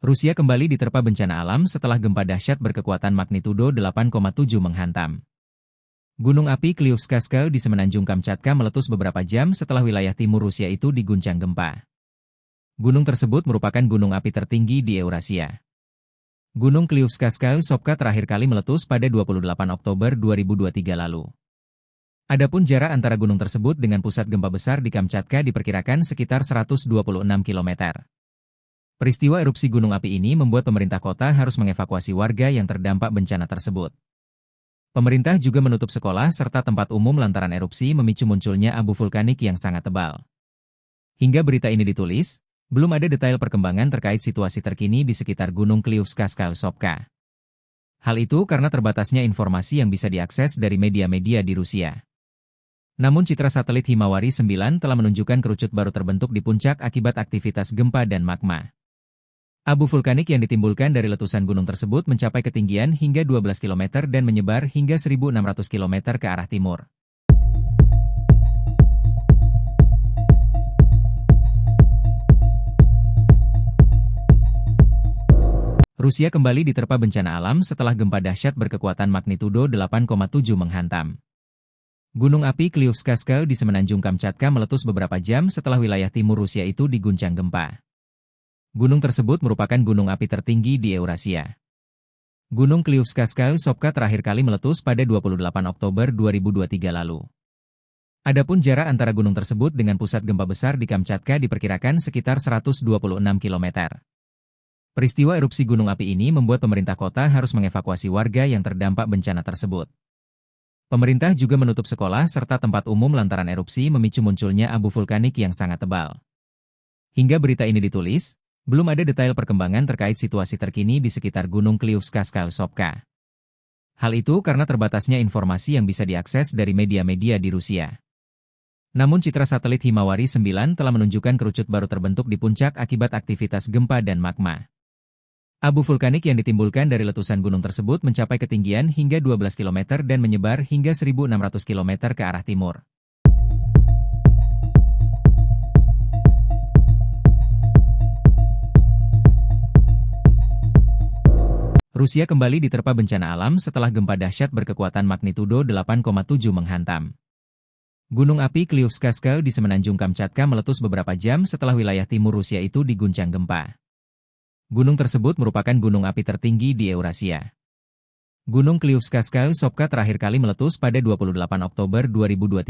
Rusia kembali diterpa bencana alam setelah gempa dahsyat berkekuatan magnitudo 8,7 menghantam. Gunung api Kliuchskaya di semenanjung Kamchatka meletus beberapa jam setelah wilayah timur Rusia itu diguncang gempa. Gunung tersebut merupakan gunung api tertinggi di Eurasia. Gunung Kliuchskaya terakhir kali meletus pada 28 Oktober 2023 lalu. Adapun jarak antara gunung tersebut dengan pusat gempa besar di Kamchatka diperkirakan sekitar 126 km. Peristiwa erupsi gunung api ini membuat pemerintah kota harus mengevakuasi warga yang terdampak bencana tersebut. Pemerintah juga menutup sekolah serta tempat umum lantaran erupsi memicu munculnya abu vulkanik yang sangat tebal. Hingga berita ini ditulis, belum ada detail perkembangan terkait situasi terkini di sekitar Gunung Kliuchskaya. Hal itu karena terbatasnya informasi yang bisa diakses dari media-media di Rusia. Namun citra satelit Himawari 9 telah menunjukkan kerucut baru terbentuk di puncak akibat aktivitas gempa dan magma. Abu vulkanik yang ditimbulkan dari letusan gunung tersebut mencapai ketinggian hingga 12 km dan menyebar hingga 1.600 km ke arah timur. Rusia kembali diterpa bencana alam setelah gempa dahsyat berkekuatan magnitudo 8,7 menghantam. Gunung api Kliuchskaya di semenanjung Kamchatka meletus beberapa jam setelah wilayah timur Rusia itu diguncang gempa. Gunung tersebut merupakan gunung api tertinggi di Eurasia. Gunung Kliuchskaya terakhir kali meletus pada 28 Oktober 2023 lalu. Adapun jarak antara gunung tersebut dengan pusat gempa besar di Kamchatka diperkirakan sekitar 126 km. Peristiwa erupsi gunung api ini membuat pemerintah kota harus mengevakuasi warga yang terdampak bencana tersebut. Pemerintah juga menutup sekolah serta tempat umum lantaran erupsi memicu munculnya abu vulkanik yang sangat tebal. Hingga berita ini ditulis, belum ada detail perkembangan terkait situasi terkini di sekitar Gunung Kliuchskaya. Hal itu karena terbatasnya informasi yang bisa diakses dari media-media di Rusia. Namun citra satelit Himawari 9 telah menunjukkan kerucut baru terbentuk di puncak akibat aktivitas gempa dan magma. Abu vulkanik yang ditimbulkan dari letusan gunung tersebut mencapai ketinggian hingga 12 km dan menyebar hingga 1.600 km ke arah timur. Rusia kembali diterpa bencana alam setelah gempa dahsyat berkekuatan magnitudo 8,7 menghantam. Gunung api Kliuchskaya di semenanjung Kamchatka meletus beberapa jam setelah wilayah timur Rusia itu diguncang gempa. Gunung tersebut merupakan gunung api tertinggi di Eurasia. Gunung Kliuchskaya terakhir kali meletus pada 28 Oktober 2023